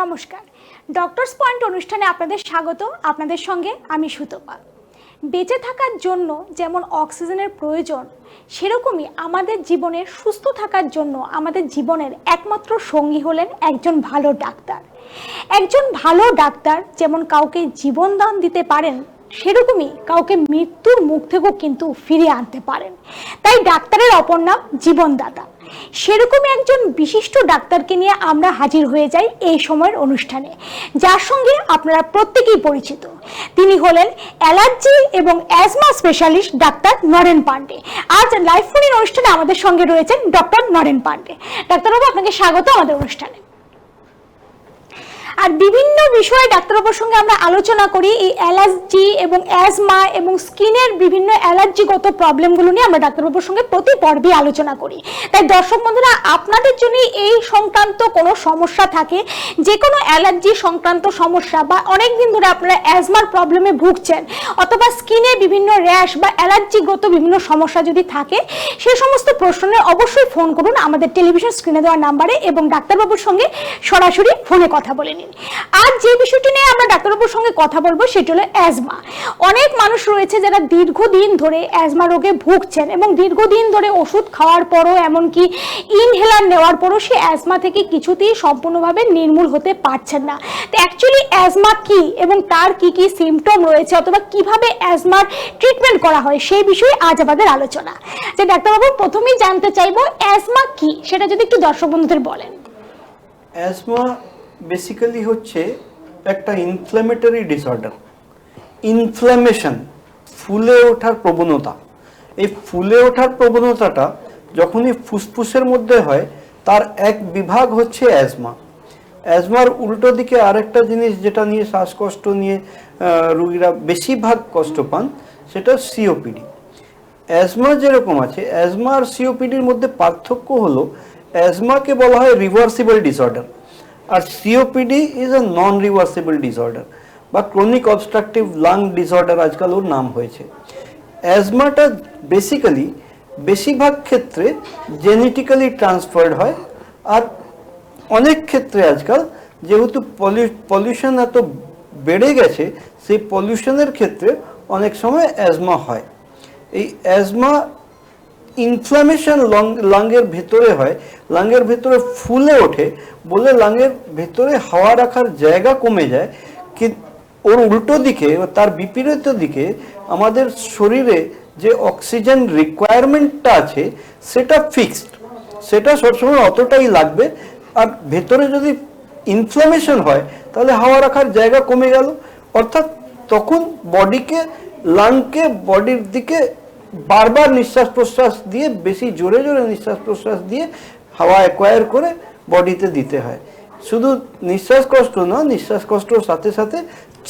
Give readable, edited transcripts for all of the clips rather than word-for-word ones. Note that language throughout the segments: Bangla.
নমস্কার, ডক্টরস পয়েন্ট অনুষ্ঠানে আপনাদের স্বাগত। আপনাদের সঙ্গে আমি সুতপা। বেঁচে থাকার জন্য যেমন অক্সিজেনের প্রয়োজন, সেরকমই আমাদের জীবনের সুস্থ থাকার জন্য আমাদের জীবনের একমাত্র সঙ্গী হলেন একজন ভালো ডাক্তার। একজন ভালো ডাক্তার যেমন কাউকে জীবনদান দিতে পারেন, সেরকমই কাউকে মৃত্যুর মুখ থেকেও কিন্তু ফিরিয়ে আনতে পারেন। তাই ডাক্তারের অপর নাম জীবনদাতা। সেরকমই একজন বিশিষ্ট ডাক্তারকে নিয়ে আমরা হাজির হয়ে যাই এই সময়ের অনুষ্ঠানে, যার সঙ্গে আপনারা প্রত্যেকেই পরিচিত। তিনি হলেন অ্যালার্জি এবং asthma specialist doctor Naren Pandey. আজ লাইভ ফোন অনুষ্ঠানে আমাদের সঙ্গে রয়েছেন ডক্টর নরেন পান্ডে। ডাক্তারবাবু, আপনাকে স্বাগত আমাদের অনুষ্ঠানে। আর বিভিন্ন বিষয়ে ডাক্তারবাবুর সঙ্গে আমরা আলোচনা করি। এই অ্যালার্জি এবং অ্যাজমা এবং স্কিনের বিভিন্ন অ্যালার্জিগত প্রবলেমগুলো নিয়ে আমরা ডাক্তারবাবুর সঙ্গে প্রতি পর্বে আলোচনা করি। তাই দর্শক বন্ধুরা, আপনাদের জন্য এই সংক্রান্ত কোনো সমস্যা থাকে, যে কোনো অ্যালার্জি সংক্রান্ত সমস্যা, বা অনেক দিন ধরে আপনারা অ্যাজমার প্রবলেমে ভুগছেন, অথবা স্কিনে বিভিন্ন র্যাশ বা অ্যালার্জিগত বিভিন্ন সমস্যা যদি থাকে, সেই সমস্ত প্রশ্নে অবশ্যই ফোন করুন আমাদের টেলিভিশন স্ক্রিনে দেওয়া নাম্বারে এবং ডাক্তারবাবুর সঙ্গে সরাসরি ফোনে কথা বলে নিন। আজ যে বিষয়টি নিয়ে আমরা ডাক্তারবাবুর সঙ্গে কথা বলবো সেটি হলো অ্যাজমা। অনেক মানুষ রয়েছে যারা দীর্ঘদিন ধরে অ্যাজমা রোগে ভুগছেন এবং দীর্ঘদিন ধরে ওষুধ খাওয়ার পরও, এমনকি ইনহেলার নেওয়ার পরও সে অ্যাজমা থেকে কিছুতেই সম্পূর্ণভাবে নির্মূল হতে পারছেন না। তো অ্যাকচুয়ালি অ্যাজমা কি এবং তার কি কি সিমটম রয়েছে, অথবা কিভাবে অ্যাজমার ট্রিটমেন্ট করা হয়, সেই বিষয়ে আজ আমাদের আলোচনা। যে ডাক্তারবাবু, প্রথমেই জানতে চাইবো অ্যাজমা কি, সেটা যদি একটু দর্শক বন্ধুদের বলেন। অ্যাজমা বেসিক্যালি হচ্ছে একটা ইনফ্ল্যামেটরি ডিসঅর্ডার। ইনফ্ল্যামেশন, ফুলে ওঠার প্রবণতা। এই ফুলে ওঠার প্রবণতাটা যখনই ফুসফুসের মধ্যে হয়, তার এক বিভাগ হচ্ছে অ্যাজমা। অ্যাজমার উল্টো দিকে আরেকটা জিনিস যেটা নিয়ে শ্বাসকষ্ট নিয়ে রোগীরা বেশিরভাগ কষ্ট পান, সেটা সিওপিডি। অ্যাজমা যেরকম আছে, অ্যাজমা আর সিওপিডির মধ্যে পার্থক্য হলো অ্যাজমাকে বলা হয় রিভার্সিবল ডিসঅর্ডার, আর COPD is a non reversible disorder বা ক্রনিক অবস্ট্রাকটিভ লাং ডিসঅর্ডার আজকাল ওর নাম হয়েছে। অ্যাজমাটা বেসিক্যালি বেশিরভাগ ক্ষেত্রে জেনেটিক্যালি ট্রান্সফার্ড হয়, আর অনেক ক্ষেত্রে আজকাল যেহেতু পলিউশন এত বেড়ে গেছে, সেই পলিউশনের ক্ষেত্রে অনেক সময় অ্যাজমা হয়। এই অ্যাজমা ইনফ্লামেশন লাংয়ের ভেতরে হয়, লাংয়ের ভেতরে ফুলে ওঠে বলে লাংয়ের ভেতরে হাওয়া রাখার জায়গা কমে যায়। ওর উল্টো দিকে, তার বিপরীত দিকে আমাদের শরীরে যে অক্সিজেন রিকোয়ারমেন্টটা আছে সেটা ফিক্সড, সেটা সবসময় অতটাই লাগবে। আর ভেতরে যদি ইনফ্লামেশন হয় তাহলে হাওয়া রাখার জায়গা কমে গেল, অর্থাৎ তখন লাংকে বডির দিকে বারবার নিঃশ্বাস প্রশ্বাস দিয়ে, বেশি জোরে জোরে নিঃশ্বাস প্রশ্বাস দিয়ে হাওয়া অ্যাকোয়ার করে বডিতে দিতে হয়। শুধু নিঃশ্বাস কষ্ট না, নিঃশ্বাস কষ্টর সাথে সাথে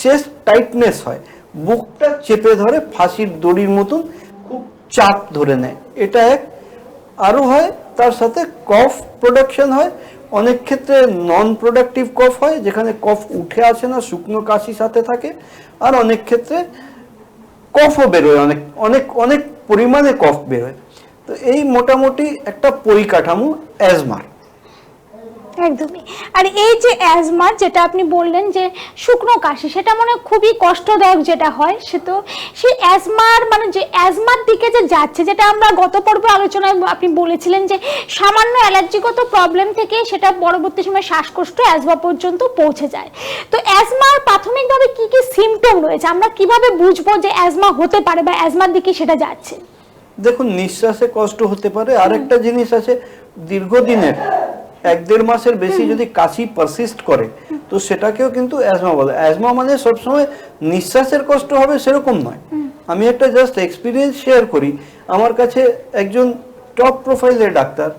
চেস্ট টাইটনেস হয়, বুকটা চেপে ধরে, ফাঁসির দড়ির মতন খুব চাপ ধরে নেয়। এটা এক। আরও হয় তার সাথে কফ প্রোডাকশন হয়। অনেক ক্ষেত্রে নন প্রোডাক্টিভ কফ হয়, যেখানে কফ উঠে আসে না, শুকনো কাশি সাথে থাকে। আর অনেক ক্ষেত্রে কফও বেরোয়, অনেক অনেক অনেক পরিমাণে কফ বেরোয়। তো এই মোটামুটি একটা পরিকাঠামো অ্যাজমার। একদমই। আর এই যে অ্যাজমা, যেটা আপনি বললেন যে শুকনো কাশি, সেটা মানে খুবই কষ্টদায়ক যেটা হয়, সে তো সেই অ্যাজমার মানে যে অ্যাজমার দিকে যে যাচ্ছে, যেটা আমরা গত পর্বে আলোচনায় আপনি বলেছিলেন যে সামান্য অ্যালার্জিগত প্রবলেম থেকে সেটা পরবর্তী সময় শ্বাসকষ্ট, অ্যাজমা পর্যন্ত পৌঁছে যায়। তো অ্যাজমার প্রাথমিকভাবে কি কি সিমটম রয়েছে, আমরা কিভাবে বুঝবো যে অ্যাজমা হতে পারে বা অ্যাজমার দিকে সেটা যাচ্ছে? দেখুন, নিঃশ্বাসে কষ্ট হতে পারে। আরেকটা জিনিস আছে, দীর্ঘদিনের 1-1.5 মাসের বেশি যদি কাশি পারসিস্ট করে, তো সেটাকেও কিন্তু অ্যাজমা বলে। অ্যাজমা মানে সবসময় নিঃশ্বাসের কষ্ট হবে সেরকম নয়। আমি একটা জাস্ট এক্সপিরিয়েন্স শেয়ার করি। আমার কাছে একজন টপ প্রোফাইলের ডাক্তার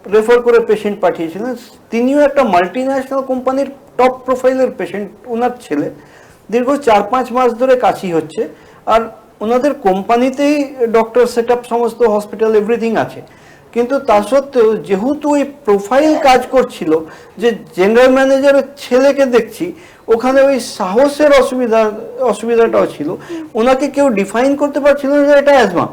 রেফার করে পেশেন্ট পাঠিয়েছিলেন। তিনিও একটা মাল্টি ন্যাশনাল কোম্পানির টপ প্রোফাইলের পেশেন্ট। ওনার ছেলে দীর্ঘ 4-5 মাস ধরে কাশি হচ্ছে, আর ওনাদের কোম্পানিতেই ডক্টর সেট আপ, সমস্ত হসপিটাল, এভরিথিং আছে। কিন্তু তা সত্ত্বেও যেহেতু ওই প্রোফাইল কাজ করছিল, যে জেনারেল ম্যানেজারের ছেলেকে দেখছি, ওখানে ওই সাহসের অসুবিধাটাও ছিল। ওনাকে কেউ ডিফাইন করতে পারছিল না যে এটা অ্যাজমা।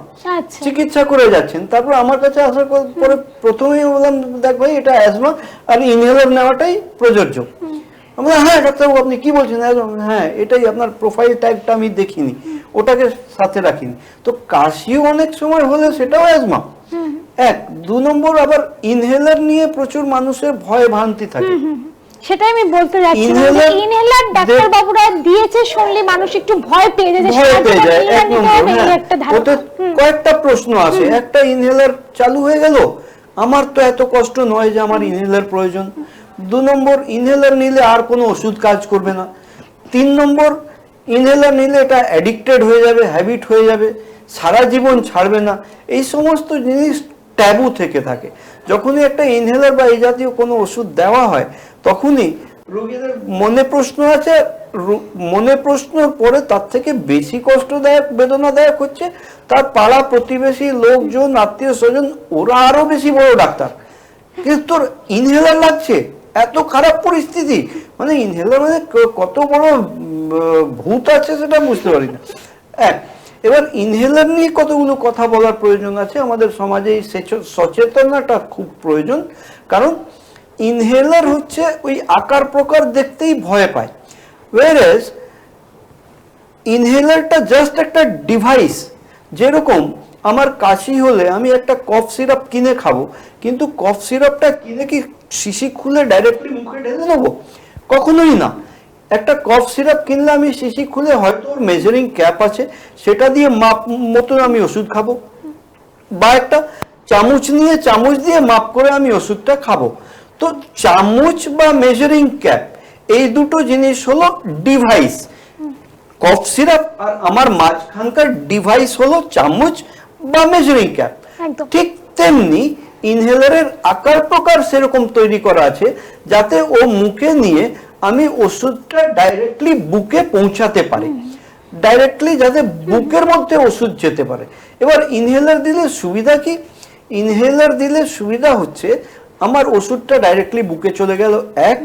চিকিৎসা করে যাচ্ছেন। তারপর আমার কাছে আসার পরে প্রথমেই বললাম, দেখ ভাই, এটা অ্যাজমা, আর ইনহেলার নেওয়াটাই প্রযোজ্য। আমরা হ্যাঁ ডাক্তারবাবু আপনি কি বলছেন, হ্যাঁ এটাই আপনার প্রোফাইল ট্যাগটা আমি দেখিনি, ওটাকে সাথে রাখিনি। তো কাশিও অনেক সময় হলে সেটাও অ্যাজমা। এক, 2 নম্বর আবার ইনহেলার নিয়ে প্রচুর মানুষের ভয় ভ্রান্তি থাকে। সেটাই আমি বলতে যাচ্ছি, Inhaler- ইনহেলার ডাক্তার বাবুরা দিয়েছে শুনলে মানুষ একটু ভয় পেয়ে যায়, যে ভয় সেটার পেয়ে জন্য যায়, inhaler এক নিতে নম্বর। হবে, এই হ্যাঁ, একটা ধারণা। ওতে কয়েকটা প্রশ্ন আসে। একটা, ইনহেলার চালু হয়ে গেল, আমার তো এত কষ্ট নয় যে আমার ইনহেলার প্রয়োজন। 2 নম্বর, ইনহেলার নিলে আর কোনো ওষুধ কাজ করবে না। 3 নম্বর, ইনহেলার নিলে এটা অ্যাডিক্টেড হয়ে যাবে, হ্যাবিট হয়ে যাবে, সারা জীবন ছাড়বে না। এই সমস্ত জিনিস ট্যাবু থেকে থাকে। যখনই একটা ইনহেলার বা এই জাতীয় কোনো ওষুধ দেওয়া হয়, তখনই রোগীদের মনে প্রশ্ন আছে, মনে প্রশ্নের পরে তার থেকে বেশি কষ্টদায়ক, বেদনাদায়ক হচ্ছে তার পাড়া প্রতিবেশী লোকজন, আত্মীয় স্বজন, ওরা আরো বেশি বড় ডাক্তার, কিন্তু তোর ইনহেলার লাগছে, এত খারাপ পরিস্থিতি, মানে ইনহেলার মানে কত বড় ভূত আছে সেটা বুঝতে পারি না। এবার ইনহেলার নিয়ে কতগুলো কথা বলার প্রয়োজন আছে। আমাদের সমাজে এই সচেতনতা খুব প্রয়োজন, কারণ ইনহেলার হচ্ছে ওই আকার প্রকার দেখতেই ভয় পায়, ওয়ারেজ ইনহেলারটা জাস্ট একটা ডিভাইস। যেরকম আমার কাশি হলে আমি একটা কফ সিরাপ কিনে খাবো, কিন্তু কফ সিরাপটা কিনে কি শিশি খুলে ডাইরেক্টলি মুখে ঢেলে নেবো? কখনোই না। একটা কফ সিরাপ কিনলে আমি শিশি খুলে, হয়তো ওর মেজারিং ক্যাপ আছে, সেটা দিয়ে মাপ মতন আমি ওষুধ খাবো, বা একটা চামচ নিয়ে চামচ দিয়ে মাপ করে আমি ওষুধটা খাবো। তো চামচ বা মেজারিং ক্যাপ, এই দুটো জিনিস হলো ডিভাইস। কফ সিরাপ আর আমার মাঝখানকার ডিভাইস হলো চামচ বা মেজারিং ক্যাপ। ঠিক তেমনি ইনহেলারের আকার প্রকার সেরকম তৈরি করা আছে, যাতে ও মুখে নিয়ে আমি ওষুধটা ডাইরেক্টলি বুকে পৌঁছাতে পারে, ডাইরেক্টলি যাতে বুকের মধ্যে ওষুধ যেতে পারে। এবার ইনহেলার দিলে সুবিধা কি? ইনহেলার দিলে সুবিধা হচ্ছে আমার ওষুধটা ডাইরেক্টলি বুকে চলে গেল, 1।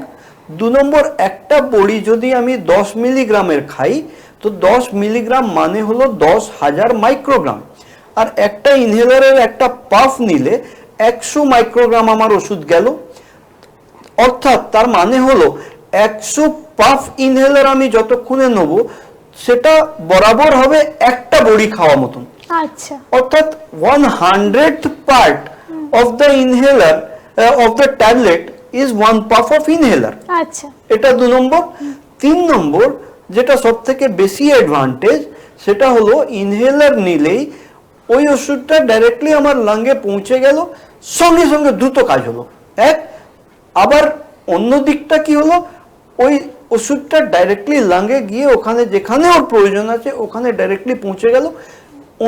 2 নম্বর, একটা বড়ি যদি আমি 10 মিলিগ্রামের খাই, তো 10 মিলিগ্রাম মানে হলো 10,000 মাইক্রোগ্রাম। আর একটা ইনহেলারের একটা পাফ নিলে 100 মাইক্রোগ্রাম আমার ওষুধ গেল। অর্থাৎ তার মানে হলো 100 পাফ ইনহেলার আমি যতক্ষণে নেব, সেটা বরাবর হবে একটা বড়ি খাওয়া মতন। আচ্ছা, অর্থাৎ 100th part of the inhaler of the tablet is 1 puff of inhaler. আচ্ছা, এটা 2 নম্বর। 3 নম্বর, যেটা সব থেকে বেশি অ্যাডভান্টেজ, সেটা হলো ইনহেলার নিলেই ওই ওষুধটা ডাইরেক্টলি আমার লাঙ্গে পৌঁছে গেল, সঙ্গে সঙ্গে দ্রুত কাজ হলো, 1। আবার অন্য দিকটা কি হলো, ওই ওষুধটা ডাইরেক্টলি লাঙ্গে গিয়ে ওখানে যেখানে ওর প্রয়োজন আছে ওখানে ডাইরেক্টলি পৌঁছে গেল,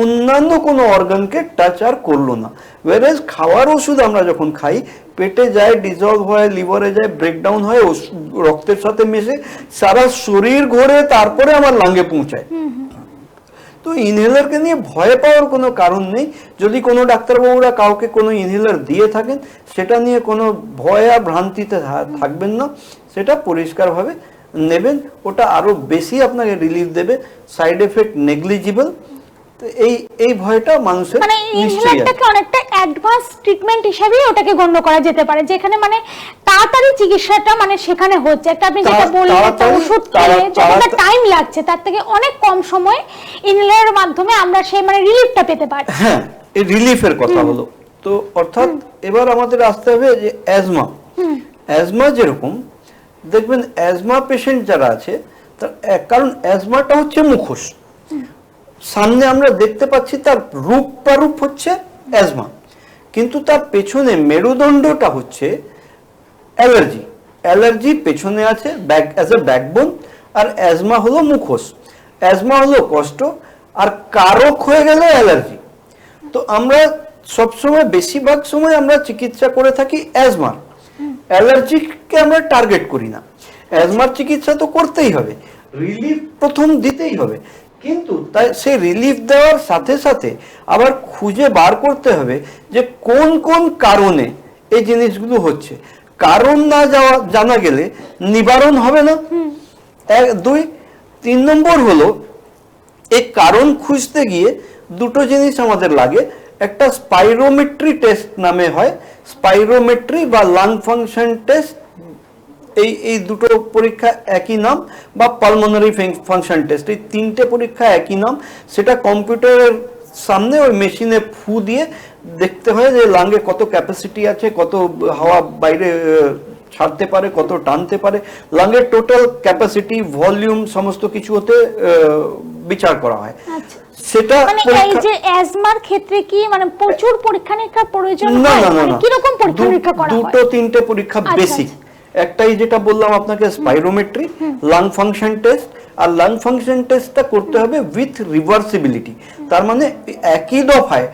অন্যান্য কোনো অর্গানকে টাচ আর করলো না। ওয়ারেজ খাওয়ার ওষুধ আমরা যখন খাই, পেটে যায়, ডিজলভ হয়, লিভারে যায়, ব্রেকডাউন হয়, রক্তের সাথে মিশে সারা শরীর ঘোরে, তারপরে আমার লাঙ্গে পৌঁছায়। তো ইনহেলারকে নিয়ে ভয় পাওয়ার কোনো কারণ নেই। যদি কোনো ডাক্তারবাবুরা কাউকে কোনো ইনহেলার দিয়ে থাকেন, সেটা নিয়ে কোনো ভয় আর ভ্রান্তিতে থাকবেন না, সেটা পরিষ্কারভাবে নেবেন, ওটা আরো বেশি আপনাকে রিলিফ দেবে, সাইড এফেক্ট নেগলিজিবল। তো এই ভয়টা মানুষের মানে ইনহেলারটাকে অনেকটা অ্যাডভান্স ট্রিটমেন্ট হিসেবেই ওটাকে গণ্য করা যেতে পারে, যেখানে মানে তাড়াতাড়ি চিকিৎসাটা মানে সেখানে হচ্ছে। একটা আপনি যেটা বললেন, একটা ওষুধ খেলে যতটা টাইম লাগছে তার থেকে অনেক কম সময়ে ইনহেলারের মাধ্যমে আমরা সেই মানে রিলিফটা পেতে পারি। হ্যাঁ, এই রিলিফের কথা হলো। তো অর্থাৎ এবার আমাদের আসতে হবে যে অ্যাজমা। অ্যাজমা যেরকম দেখবেন, অ্যাজমা পেশেন্ট যারা আছে, কারণ অ্যাজমাটা হচ্ছে মুখোশ, সামনে আমরা দেখতে পাচ্ছি তার রূপ হচ্ছে অ্যাজমা, কিন্তু তার পেছনে মেরুদণ্ডটা হচ্ছে অ্যালার্জি। অ্যালার্জি পেছনে আছে অ্যাজ এ ব্যাকবোন, আর অ্যাজমা হলো মুখোশ। অ্যাজমা হলো কষ্ট, আর কারক হয়ে গেল অ্যালার্জি। তো আমরা সবসময়, বেশিরভাগ সময় আমরা চিকিৎসা করে থাকি অ্যাজমার, অ্যালার্জিকে আমরা টার্গেট করি না। অ্যাজমার চিকিৎসা তো করতেই হবে, রিলিফ প্রথম দিতেই হবে, কিন্তু তাই সেই রিলিফ দেওয়ার সাথে সাথে আবার খুঁজে বার করতে হবে যে কোন কোন কারণে এই জিনিসগুলো হচ্ছে। কারণ না জানা গেলে নিবারণ হবে না। 1, 2, 3 নম্বর হলো, এই কারণ খুঁজতে গিয়ে দুটো জিনিস আমাদের লাগে। একটা স্পাইরোমেট্রি টেস্ট নামে হয়, স্পাইরোমেট্রি বা লাং ফাংশন টেস্ট, এই দুটো পরীক্ষা একই নাম, বা পালমোনারি ফাংশন টেস্ট, এই তিনটে পরীক্ষা একই নাম। সেটা কম্পিউটারের সামনে ওই মেশিনে ফু দিয়ে দেখতে হয় যে লাঙ্গে কত ক্যাপাসিটি আছে, কত হাওয়া বাইরে ছাড়তে পারে, কত টানতে পারে, লাঙ্গের টোটাল ক্যাপাসিটি, ভলিউম সমস্ত কিছু হতে বিচার করা হয়। আচ্ছা, সেটা মানে এই যে অ্যাজমার ক্ষেত্রে কি মানে প্রচুর পরীক্ষা নিরীক্ষার প্রয়োজন না হয়? না না মানে না, কি রকম পরীক্ষা নিরীক্ষা করা হয়? দুটো তিনটে পরীক্ষা আচ্ছা, বেসিক। একটাই যেটা বললাম আপনাকে স্পাইরোমেট্রি, লাং ফাংশন টেস্ট। আর লাং ফাংশন টেস্টটা করতে হবে উইথ রিভার্সিবিলিটি, তার মানে একই দফায়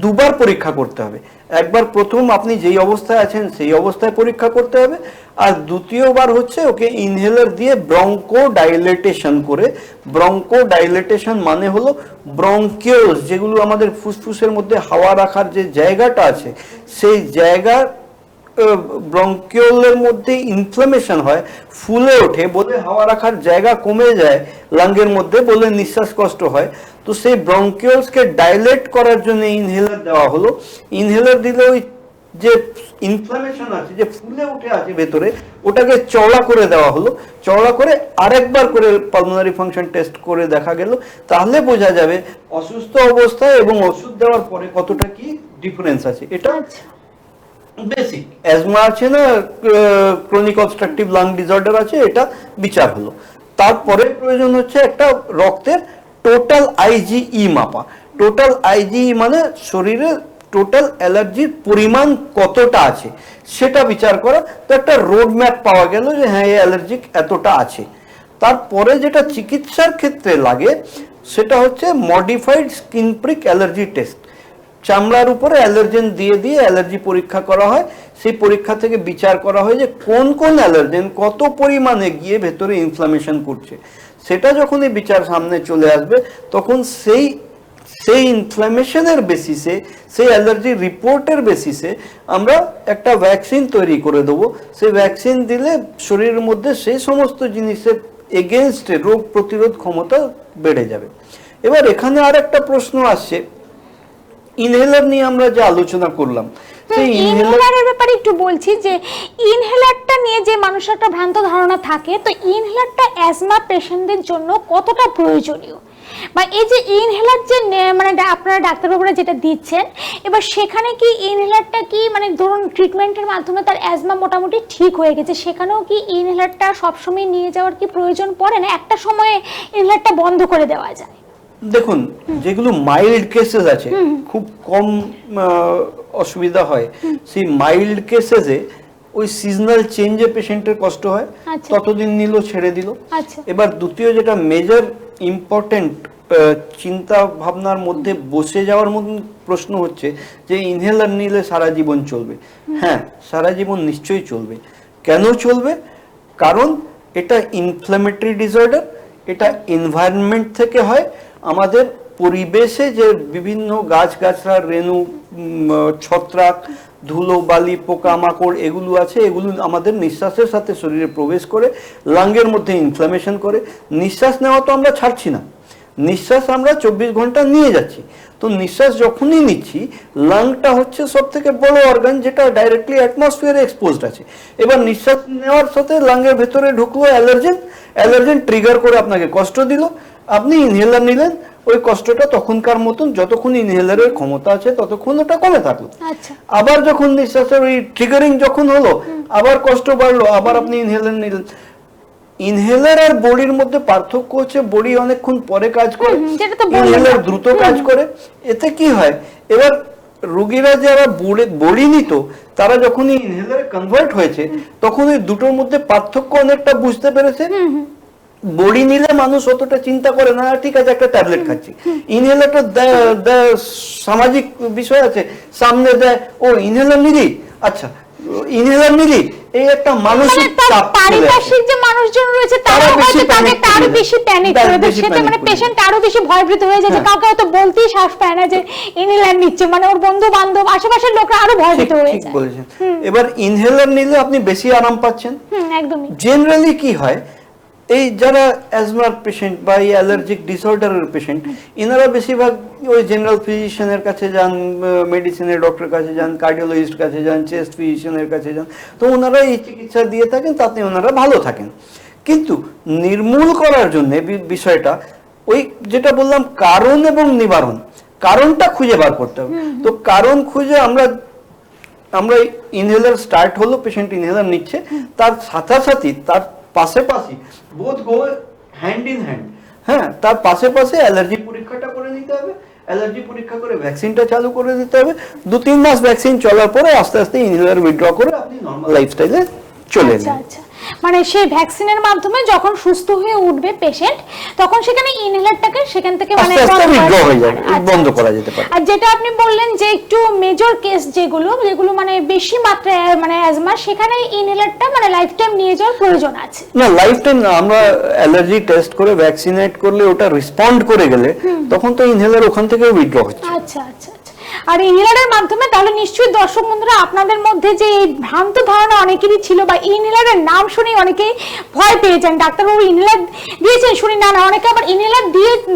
দুবার পরীক্ষা করতে হবে। একবার প্রথম আপনি যেই অবস্থায় আছেন সেই অবস্থায় পরীক্ষা করতে হবে, আর দ্বিতীয়বার হচ্ছে ওকে ইনহেলার দিয়ে ব্রঙ্কো ডাইলেটেশন করে। ব্রঙ্কো ডাইলেটেশন মানে হলো ব্রঙ্কিওলস, যেগুলো আমাদের ফুসফুসের মধ্যে হাওয়া রাখার যে জায়গাটা আছে, সেই জায়গার ব্রঙ্কিওলের মধ্যে ইনফ্লামেশন হয়, ফুলে ওঠে বলে হাওয়া রাখার জায়গা কমে যায় লাঙ্গের মধ্যে বলে নিঃশ্বাস কষ্ট হয়। তো সেই ব্রঙ্কিওলসকে ডাইলেট করার জন্য ইনহেলার দেওয়া হলো। ইনহেলার দিলে ওই যে ইনফ্লামেশন আছে, যে ফুলে উঠে আছে ভেতরে, ওটাকে চওড়া করে দেওয়া হলো। চওড়া করে আরেকবার করে পালমোনারি ফাংশন টেস্ট করে দেখা গেল, তাহলে বোঝা যাবে অসুস্থ অবস্থায় এবং ওষুধ দেওয়ার পরে কতটা কি ডিফারেন্স আছে। এটা বেসিক। অ্যাজমা আছে না, ক্রনিক অবস্ট্রাকটিভ লাং ডিসঅর্ডার আছে, এটা বিচার হলো। তারপরে প্রয়োজন হচ্ছে একটা রক্তের টোটাল আইজিই মাপা। টোটাল আইজিই মানে শরীরে টোটাল অ্যালার্জির পরিমাণ কতটা আছে সেটা বিচার করা। তো একটা রোড ম্যাপ পাওয়া গেল যে হ্যাঁ এই অ্যালার্জিক এতটা আছে। তারপরে যেটা চিকিৎসার ক্ষেত্রে লাগে সেটা হচ্ছে modified skin prick allergy test. চামড়ার উপরে অ্যালার্জেন দিয়ে দিয়ে অ্যালার্জি পরীক্ষা করা হয়। সেই পরীক্ষা থেকে বিচার করা হয় যে কোন কোন অ্যালার্জেন কত পরিমাণে গিয়ে ভেতরে ইনফ্লামেশন করছে। সেটা যখনই বিচার সামনে চলে আসবে তখন সেই ইনফ্লামেশনের বেসিসে, সেই অ্যালার্জি রিপোর্টের বেসিসে আমরা একটা ভ্যাকসিন তৈরি করে দেবো। সেই ভ্যাকসিন দিলে শরীরের মধ্যে সেই সমস্ত জিনিসের এগেনস্টে রোগ প্রতিরোধ ক্ষমতা বেড়ে যাবে। এবার এখানে আর একটা প্রশ্ন আসছে, ইনহেলার নিয়ে আমরা যে আলোচনা করলাম, সেই ইনহেলারের ব্যাপারে একটু বলছি যে ইনহেলারটা নিয়ে যে মানুষের একটা ভ্রান্ত ধারণা থাকে, তো ইনহেলারটা অ্যাজমা পেশেন্টদের জন্য কতটা প্রয়োজনীয়, বা এই যে ইনহেলার যে মানে আপনারা ডাক্তারবাবুরা যেটা দিচ্ছেন, এবার সেখানে কি ইনহেলারটা কি মানে ধরুন ট্রিটমেন্টের মাধ্যমে তার অ্যাজমা মোটামুটি ঠিক হয়ে গেছে, সেখানেও কি ইনহেলারটা সবসময় নিয়ে যাওয়ার কি প্রয়োজন পড়ে না, একটা সময়ে ইনহেলারটা বন্ধ করে দেওয়া যায়? দেখুন, যেগুলো মাইল্ড কেসেস আছে, খুব কম অসুবিধা হয়, সেই মাইল্ড কেসেসে ওই সিজনাল চেঞ্জে পেশেন্টের কষ্ট হয়, ততদিন নিল ছেড়ে দিল। এবার দ্বিতীয় যেটা মেজর ইম্পর্টেন্ট চিন্তা ভাবনার মধ্যে বসে যাওয়ার মতন প্রশ্ন হচ্ছে যে ইনহেলার নিলে সারা জীবন চলবে। হ্যাঁ, সারা জীবন নিশ্চয়ই চলবে। কেন চলবে? কারণ এটা ইনফ্ল্যামেটরি ডিসঅর্ডার, এটা এনভায়রনমেন্ট থেকে হয়। আমাদের পরিবেশে যে বিভিন্ন গাছগাছড়া, রেণু, ছত্রাক, ধুলো বালি, পোকামাকড় এগুলো আছে, এগুলো আমাদের নিঃশ্বাসের সাথে শরীরে প্রবেশ করে লাঙ্গের মধ্যে ইনফ্লামেশন করে। নিঃশ্বাস নেওয়া তো আমরা ছাড়ছি না, নিঃশ্বাস আমরা 24 ঘন্টা নিয়ে যাচ্ছি। তো নিঃশ্বাস যখনই নিচ্ছি, লাংটা হচ্ছে সব থেকে বড় অর্গান যেটা ডাইরেক্টলি অ্যাটমসফিয়ারে এক্সপোজড আছে। এবার নিঃশ্বাস নেওয়ার সাথে লাঙ্গের ভেতরে ঢুকলো অ্যালার্জেন ট্রিগার করে আপনাকে কষ্ট দিল, আপনি ইনহেলার নিলেন, ওই কষ্টটা তখনকার মতন, যতক্ষণ ইনহেলারের ক্ষমতা আছে ততক্ষণ ওটা কমে থাকলো। আবার যখন নিঃশ্বাসের ওই ট্রিগারিং যখন হলো, আবার কষ্ট বাড়লো, আবার আপনি ইনহেলার নিলেন। ইনহেলার আর বডির মধ্যে পার্থক্য হচ্ছে বডি অনেকক্ষণ পরে কাজ করে, ইনহেলার দ্রুত কাজ করে। এতে কি হয়, এবার রোগীরা যারা বডি নিত তারা যখনই ইনহেলারে কনভার্ট হয়েছে তখন এই দুটোর মধ্যে পার্থক্য অনেকটা বুঝতে পেরেছে। বডি নিলে মানুষ অতটা চিন্তা করে না, ঠিক আছে একটা ট্যাবলেট খাচ্ছি। ইনহেলারটা সামাজিক বিষয় আছে, সামনে দেয়, ও ইনহেলার নিলি, আচ্ছা ইনহেলার নিলি, এই একটা মানসিক চাপ, পারিপার্শ্বিক যে মানুষজন রয়েছে তারা হয়তো তাকে আরো বেশি প্যানিক করে দেয়, সেটা মানে পেশেন্ট আরো বেশি ভয়ভীত হয়ে যায়, যে কাউকে হয়তো বলতেই সাহস পায় না যে ইনহেলার নিচ্ছে, মানে ওর বন্ধু বান্ধব আশেপাশের লোকরা আরো ভয়ভীত হয়ে যায়। ঠিক বলেছেন। এবার ইনহেলার নিলে আপনি বেশি আরাম পাচ্ছেন। একদমই। জেনারেলি কি হয়, এই যারা অ্যাজমার পেশেন্ট বা এই অ্যালার্জিক ডিসঅর্ডারের পেশেন্ট, এনারা বেশিরভাগ ওই জেনারেল ফিজিশিয়ানের কাছে যান, মেডিসিনের ডক্টরের কাছে যান, কার্ডিওলজিস্ট কাছে যান, চেস্ট ফিজিশিয়ানের কাছে যান, তো ওনারা এই চিকিৎসা দিয়ে থাকেন, তাতে ওনারা ভালো থাকেন। কিন্তু নির্মূল করার জন্য বিষয়টা ওই যেটা বললাম কারণ এবং নিবারণ, কারণটা খুঁজে বার করতে হবে। তো কারণ খুঁজে আমরা ইনহেলার স্টার্ট হলো, পেশেন্ট ইনহেলার নিচ্ছে, তার সাথে তার পাশাপাশি both go hand in hand, হ্যাঁ, তার পাশে অ্যালার্জি পরীক্ষাটা করে নিতে হবে, অ্যালার্জি পরীক্ষা করে ভ্যাকসিনটা চালু করে দিতে হবে। 2-3 মাস ভ্যাকসিন চলার পরে আস্তে আস্তে ইনহেলার উইথড্র করে আপনি নর্মাল লাইফস্টাইলে চলে যান। আচ্ছা, মানে সেই ভ্যাকসিনের মাধ্যমে যখন সুস্থ হয়ে উঠবে পেশেন্ট, তখন সেখানে ইনহেলারটাকে সেখান থেকে মানে বন্ধ করা যেতে পারে। আর যেটা আপনি বললেন যে একটু মেজর কেস যেগুলো মানে বেশি মাত্রায় মানে অ্যাজমা, সেখানে ইনহেলারটা মানে লাইফ টাইম নিয়ে যাওয়ার প্রয়োজন আছে না? লাইফ টাইম আমরা অ্যালার্জি টেস্ট করে ভ্যাকসিনেট করলে ওটা রেসপন্ড করে গেলে তখন তো ইনহেলার ওখান থেকে উইথড্র হচ্ছে। আচ্ছা। আর ইনহেলারের মাধ্যমে তাহলে নিশ্চয়ই দর্শক বন্ধুরা আপনাদের মধ্যে যে এই ভ্রান্ত ধারণা অনেকেরই ছিল, বা ইনহেলারের নাম শুনে অনেকেই ভয় পেয়েছেন, ডাক্তারবাবু ইনহেলার দিয়েছেন শুনি, না অনেকে আবার ইনহেলার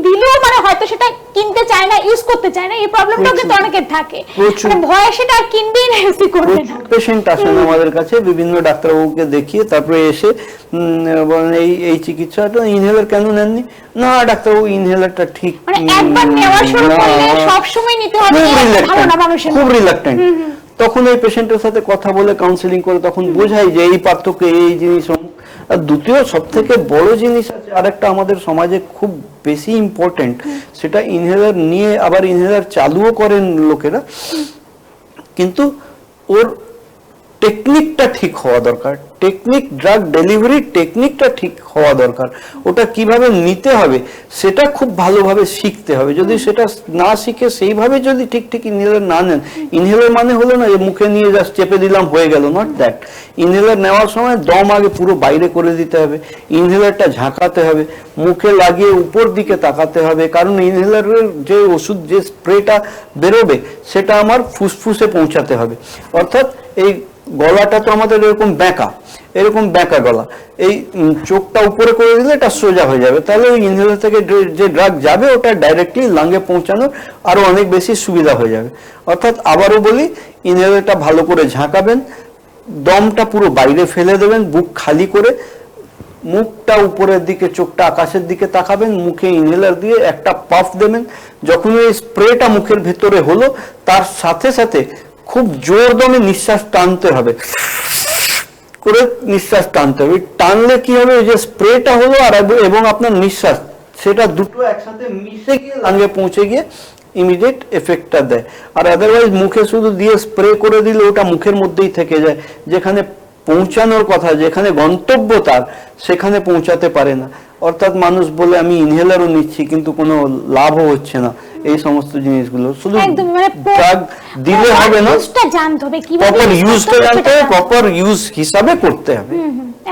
দিলেও মানে হয়তো সেটা কিনতে চায় না, ইউজ করতে চায় না, এই প্রবলেমটাও কিন্তু অনেকের থাকে, মানে ভয়ে সেটা আর কিনবেই না, ইউজ করবে না। পেশেন্ট আসেন আমাদের কাছে বিভিন্ন ডাক্তারবাবুকে দেখিয়ে তারপরে এসে এই চিকিৎসাটা ইনহেলার কেন নেননি? না ডাক্তারবাবু ইনহেলারটা ঠিক মানে একবার নেওয়া শুরু করলে সব সময় নিতে হবে, ভালো না মানুষের, খুব রিলাক্টেন্ট। তখন এই পেশেন্টের সাথে কথা বলে কাউন্সিলিং করে তখন বোঝাই যে এই পার্থক্য এই জিনিস। আর দ্বিতীয় সবথেকে বড় জিনিস আছে আরেকটা আমাদের সমাজে খুব বেশি ইম্পর্টেন্ট, সেটা ইনহেলার নিয়ে আবার ইনহেলার চালুও করেন লোকেরা, কিন্তু ওর টেকনিকটা ঠিক হওয়া দরকার, টেকনিক, ড্রাগ ডেলিভারি টেকনিকটা ঠিক হওয়া দরকার, ওটা কিভাবে নিতে হবে সেটা খুব ভালোভাবে শিখতে হবে। যদি সেটা না শিখে সেইভাবে যদি ঠিক ইনহেলার না নেন, ইনহেলার মানে হলো না যে মুখে নিয়ে জাস্ট চেপে দিলাম হয়ে গেল, নট দ্যাট। ইনহেলার নেওয়ার সময় দম আগে পুরো বাইরে করে দিতে হবে, ইনহেলারটা ঝাঁকাতে হবে, মুখে লাগিয়ে উপর দিকে তাকাতে হবে, কারণ ইনহেলারের যে ওষুধ যে স্প্রেটা বেরোবে সেটা আমার ফুসফুসে পৌঁছাতে হবে। অর্থাৎ এই গলাটা তো আমাদের এরকম ব্যাকা গলা, এই চোখটা উপরে করে দিলে এটা সোজা হয়ে যাবে, তাহলে ওই ইনহেলার থেকে যে ড্রাগ যাবে ওটা ডাইরেক্টলি লাঙ্গে পৌঁছানোর আরো অনেক বেশি সুবিধা হয়ে যাবে। অর্থাৎ আবারও বলি, ইনহেলারটা ভালো করে ঝাঁকাবেন, দমটা পুরো বাইরে ফেলে দেবেন, বুক খালি করে, মুখটা উপরের দিকে, চোখটা আকাশের দিকে তাকাবেন, মুখে ইনহেলার দিয়ে একটা পাফ দেবেন। যখন ওই স্প্রেটা মুখের ভেতরে হলো তার সাথে খুব জোর দমে নিঃশ্বাস টানতে হবে, করে নিঃশ্বাস টানতে হবে। টানলে কি হবে, যে স্প্রেটা হলো আর এবং আপনার নিঃশ্বাস, সেটা দুটো একসাথে মিশে গিয়ে লাঙ্গে পৌঁছে গিয়ে ইমিডিয়েট এফেক্টটা দেয়। আর আদারওয়াইজ মুখে শুধু দিয়ে স্প্রে করে দিলে ওটা মুখের মধ্যেই থেকে যায়, যেখানে পৌঁছানোর কথা, যেখানে গন্তব্য তার, সেখানে পৌঁছাতে পারে না। অর্থাৎ মানুষ বলে আমি ইনহেলারও নিচ্ছি কিন্তু কোনো লাভও হচ্ছে না, এই সমস্ত জিনিসগুলো শুধু ড্রাগ দিলে হবে না, প্রপার ইউজটা জানতে হবে, প্রপার ইউজ হিসাবে করতে হবে।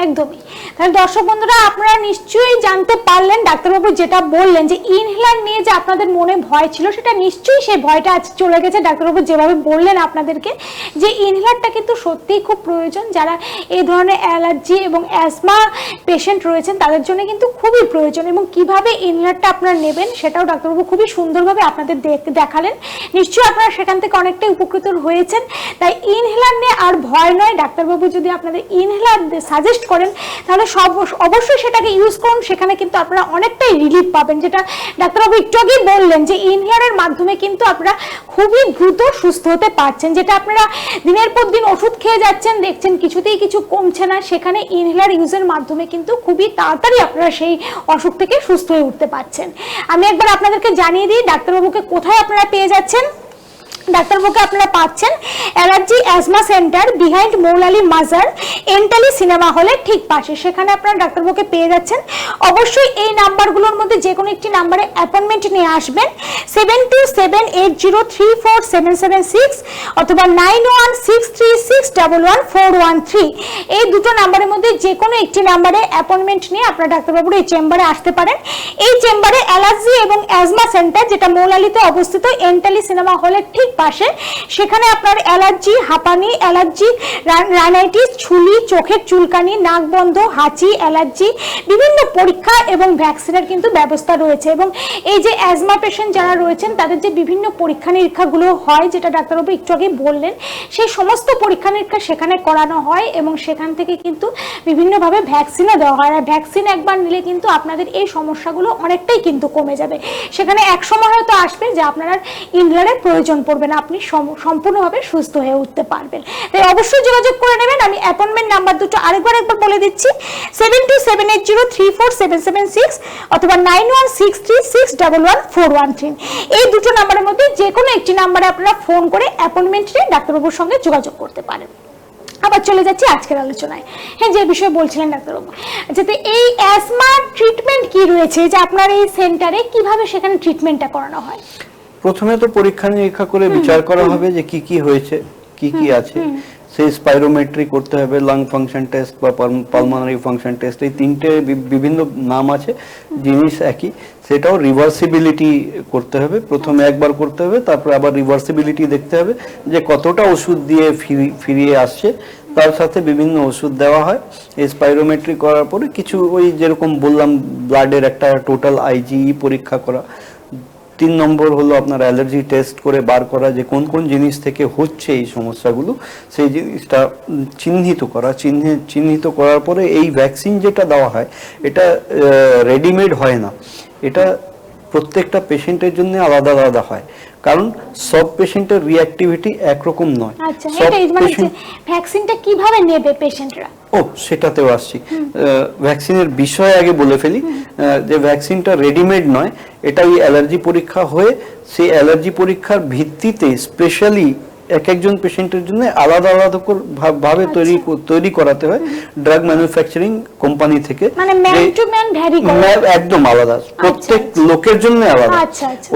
একদমই। তাহলে দর্শক বন্ধুরা আপনারা নিশ্চয়ই জানতে পারলেন ডাক্তারবাবু যেটা বললেন যে ইনহেলার নিয়ে যে আপনাদের মনে ভয় ছিল, সেটা নিশ্চয়ই সেই ভয়টা আজ চলে গেছে। ডাক্তারবাবু যেভাবে বললেন আপনাদেরকে যে ইনহেলারটা কিন্তু সত্যিই খুব প্রয়োজন, যারা এই ধরনের অ্যালার্জি এবং অ্যাজমা পেশেন্ট রয়েছেন তাদের জন্য কিন্তু খুবই প্রয়োজন, এবং কিভাবে ইনহেলারটা আপনারা নেবেন সেটাও ডাক্তারবাবু খুবই সুন্দরভাবে আপনাদের দেখালেন। নিশ্চয়ই আপনারা সেখান থেকে অনেকটাই উপকৃত হয়েছেন। তাই ইনহেলার নিয়ে আর ভয় নয়, ডাক্তারবাবু যদি আপনাদের ইনহেলার সাজেস্ট করেন তাহলে অবশ্যই সেটাকে ইউজ করুন, সেখানে কিন্তু আপনারা অনেকটাই রিলিফ পাবেন। যেটা ডাক্তারবাবু একটু আগেই বললেন যে ইনহেলারের মাধ্যমে কিন্তু আপনারা খুবই দ্রুত সুস্থ হতে পারছেন, যেটা আপনারা দিনের পর দিন ওষুধ খেয়ে যাচ্ছেন, দেখছেন কিছুতেই কিছু কমছে না, সেখানে ইনহেলার ইউজের মাধ্যমে কিন্তু খুবই তাড়াতাড়ি আপনারা সেই অসুখ থেকে সুস্থ হয়ে উঠতে পারছেন। আমি একবার আপনাদেরকে জানিয়ে দিই ডাক্তারবাবুকে কোথায় আপনারা পেয়ে যাচ্ছেন। ডাক্তারবাবুকে আপনারা পাচ্ছেন allergy asthma centre, behind Moulali মাজার, এন্টালি সিনেমা হলের ঠিক পাশে, সেখানে আপনারা ডাক্তারবাবুকে পেয়ে যাচ্ছেন। অবশ্যই এই নাম্বারগুলোর মধ্যে যে কোনো একটি নাম্বারে অ্যাপয়েন্টমেন্ট নিয়ে আসবেন, 7278034776 অথবা 9163611413, এই দুটো নাম্বারের মধ্যে যে কোনো একটি নাম্বারে অ্যাপয়েন্টমেন্ট নিয়ে আপনারা ডাক্তারবাবুর এই চেম্বারে আসতে পারেন। এই চেম্বারে অ্যালার্জি এবং অ্যাজমা সেন্টার, যেটা মৌলালীতে অবস্থিত, এন্টালি সিনেমা হলের ঠিক পাশে, সেখানে আপনার অ্যালার্জি, হাঁপানি, অ্যালার্জি রাইনাইটিস, ছুলি, চোখের চুলকানি, নাক বন্ধ, হাঁচি, অ্যালার্জি, বিভিন্ন পরীক্ষা এবং ভ্যাকসিনের কিন্তু ব্যবস্থা রয়েছে। এবং এই যে অ্যাজমা পেশেন্ট যারা রয়েছেন তাদের যে বিভিন্ন পরীক্ষা নিরীক্ষাগুলো হয়, যেটা ডাক্তারবাবু একটু আগে বললেন, সেই সমস্ত পরীক্ষা নিরীক্ষা সেখানে করানো হয় এবং সেখান থেকে কিন্তু বিভিন্নভাবে ভ্যাকসিনও দেওয়া হয়। আর ভ্যাকসিন একবার নিলে কিন্তু আপনাদের এই সমস্যাগুলো অনেকটাই কিন্তু কমে যাবে। সেখানে এক সময় হয়তো আসবে যে আপনার আর ইনহেলারের প্রয়োজন পড়বে না, আপনি সম্পূর্ণভাবে সুস্থ হয়ে উঠতে পারবেন। তাই অবশ্যই যোগাযোগ করে নেবেন। আমি অ্যাপয়েন্টমেন্ট নাম্বার দুটো একবার বলে দিচ্ছি, 7278034776 অথবা 9163611413। এই দুটো নাম্বারের মধ্যে যে কোনো একটি নাম্বারে আপনারা ফোন করে অ্যাপয়েন্টমেন্ট নিয়ে ডাক্তারবাবুর সঙ্গে যোগাযোগ করতে পারেন। আবার চলে যাচ্ছি আজকের আলোচনায়। হ্যাঁ, যে বিষয়ে বলছিলেন ডাক্তারবাবু, যাতে এই অ্যাজমা ট্রিটমেন্ট কি রয়েছে, যে আপনার এই সেন্টারে কিভাবে সেখানে ট্রিটমেন্টটা করানো হয়? প্রথমে তো পরীক্ষা নিরীক্ষা করে বিচার করা হবে যে কি কি হয়েছে, কি কি আছে। সেই স্পাইরোমেট্রি করতে হবে, লাং ফাংশন টেস্ট বা পালমোনারি ফাংশন টেস্ট, এই তিনটে বিভিন্ন নাম আছে, জিনিস একই। সেটাও রিভার্সিবিলিটি করতে হবে, প্রথমে একবার করতে হবে, তারপর আবার রিভার্সিবিলিটি দেখতে হবে যে কতটা ওষুধ দিয়ে ফিরিয়ে আসছে। তার সাথে বিভিন্ন ওষুধ দেওয়া হয়। এই স্পাইরোমেট্রি করার পরে কিছু ওই যেরকম বললাম ব্লাডের একটা টোটাল আইজিই পরীক্ষা করা। 3 নম্বর হলো আপনার অ্যালার্জি টেস্ট করে বার করা যে কোন কোন জিনিস থেকে হচ্ছে এই সমস্যাগুলো, সেই জিনিসটা চিহ্নিত করার পরে এই ভ্যাকসিন যেটা দেওয়া হয় এটা রেডিমেড হয় না, এটা প্রত্যেকটা পেশেন্টের জন্য আলাদা আলাদা হয়, কারণ সব পেশেন্টের রিঅ্যাক্টিভিটি একরকম নয়। আচ্ছা, ভ্যাকসিনটা কিভাবে নেবে পেশেন্টরা? সেটাতেও আসছি। ভ্যাকসিনের বিষয়ে আগে বলে ফেলি যে ভ্যাকসিনটা রেডিমেড নয়, এটা ওই অ্যালার্জি পরীক্ষা হয়ে সেই অ্যালার্জি পরীক্ষার ভিত্তিতে স্পেশালি এক একজন পেশেন্টের জন্য আলাদা আলাদা ভাবে তৈরি করাতে হয় ড্রাগ ম্যানুফ্যাকচারিং কোম্পানি থেকে। মানে ম্যান টু ম্যান ভ্যারি করে, একদম আলাদা, প্রত্যেক লোকের জন্য আলাদা।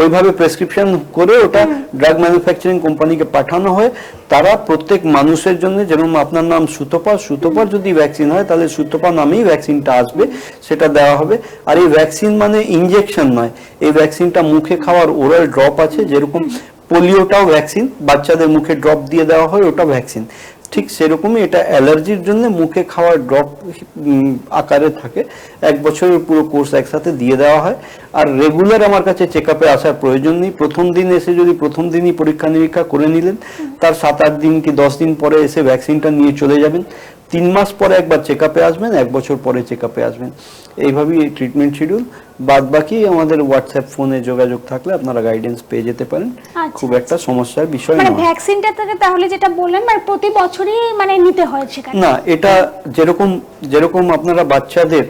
ওইভাবে প্রেসক্রিপশন করে ওটা ড্রাগ ম্যানুফ্যাকচারিং কোম্পানিকে পাঠানো হয়। তারা প্রত্যেক মানুষের জন্য, যেরকম আপনার নাম সুতপার যদি ভ্যাকসিন হয় তাহলে সুতপা নামেই ভ্যাকসিনটা আসবে, সেটা দেওয়া হবে। আর এই ভ্যাকসিন মানে ইনজেকশন নয়, এই ভ্যাকসিনটা মুখে খাওয়ার ওরাল ড্রপ আছে, যেরকম পোলিওটাও ভ্যাকসিন, বাচ্চাদের মুখে ড্রপ দিয়ে দেওয়া হয়, ওটা ভ্যাকসিন। ঠিক সেরকমই এটা অ্যালার্জির জন্য মুখে খাওয়ার ড্রপ আকারে থাকে। 1 বছরের পুরো কোর্স একসাথে দিয়ে দেওয়া হয়। আর রেগুলার আমার কাছে চেকআপে আসার প্রয়োজন নেই। প্রথম দিন এসে যদি প্রথম দিনই পরীক্ষা নিরীক্ষা করে নিলেন, তার 7-8 দিন কি 10 দিন পরে এসে ভ্যাকসিনটা নিয়ে চলে যাবেন। 3 মাস পরে একবার চেকআপে আসবেন, 1 বছর পরে চেকআপে আসবেন। এইভাবেই এই ট্রিটমেন্ট শিডিউল। বাদ বাকি আমাদের হোয়াটসঅ্যাপ ফোনে যোগাযোগ থাকলে আপনারা গাইডেন্স পেয়ে যেতে পারেন। খুব একটা সমস্যার বিষয় নয়। মানে ভ্যাকসিনটা থেকে তাহলে যেটা বললেন মানে প্রতি বছরই মানে নিতে হয় সেখানে? না, এটা যেরকম আপনারা বাচ্চাদের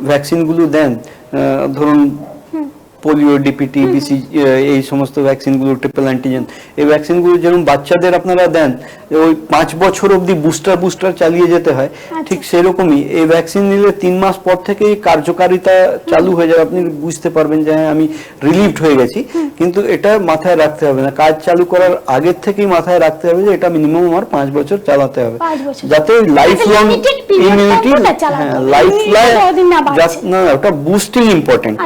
ভ্যাকসিনগুলো দেন, ধরুন পোলিও, ডিপিটি, বিসি, এই সমস্ত ভ্যাকসিনগুলো, ট্রিপল অ্যান্টিজেন, এই ভ্যাকসিনগুলো যেরকম বাচ্চাদের আপনারা দেন, ওই 5 বছর অবধি বুস্টার চালিয়ে যেতে হয়, ঠিক সেরকমই এই ভ্যাকসিন নিলে 3 মাস পর থেকেই কার্যকারিতা চালু হয়ে যাবে। আপনি বুঝতে পারবেন যে আমি রিলিভড হয়ে গেছি। কিন্তু এটা মাথায় রাখতে হবে না, কাজ চালু করার আগের থেকেই মাথায় রাখতে হবে যে এটা মিনিমাম আমার 5 বছর চালাতে হবে, যাতে লাইফ লং ইমিউনিটি, ওটা boosting important.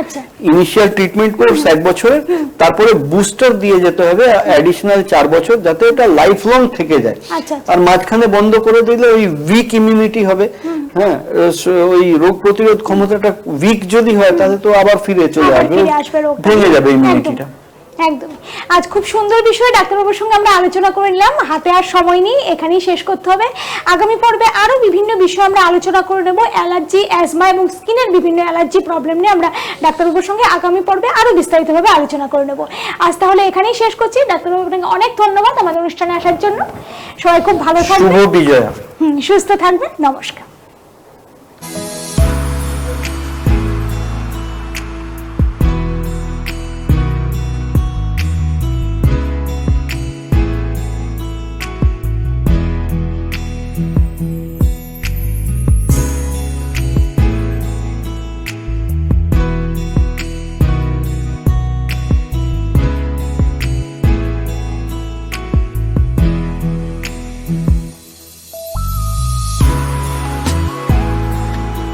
Initial treatment course 1 বছরের, তারপরে বুস্টার দিয়ে যেতে হবে অ্যাডিশনাল 4 বছর, যাতে এটা লাইফ লং থেকে যায়। আর মাঝখানে বন্ধ করে দিলে ওই উইক ইমিউনিটি হবে। হ্যাঁ, ওই রোগ প্রতিরোধ ক্ষমতাটা উইক যদি হয় তাহলে তো আবার ফিরে চলে আসবে, ভেঙে যাবে ইমিউনিটিটা। একদম। আজ খুব সুন্দর বিষয় ডাক্তারবাবুর সঙ্গে আমরা আলোচনা করে নিলাম। হাতে আর সময় নেই, এখানেই শেষ করতে হবে। আগামী পর্বে আরো বিভিন্ন বিষয় আমরা আলোচনা করে নেব। অ্যালার্জি, অ্যাজমা এবং স্কিনের বিভিন্ন অ্যালার্জি প্রবলেম নিয়ে আমরা ডাক্তারবাবুর সঙ্গে আগামী পর্বে আরো বিস্তারিতভাবে আলোচনা করে নেব। আজ তাহলে এখানেই শেষ করছি। ডাক্তারবাবু আপনাকে অনেক ধন্যবাদ আমাদের অনুষ্ঠানে আসার জন্য। সবাই খুব ভালো থাকবেন, শুভ বিজয়া, সুস্থ থাকবেন। নমস্কার।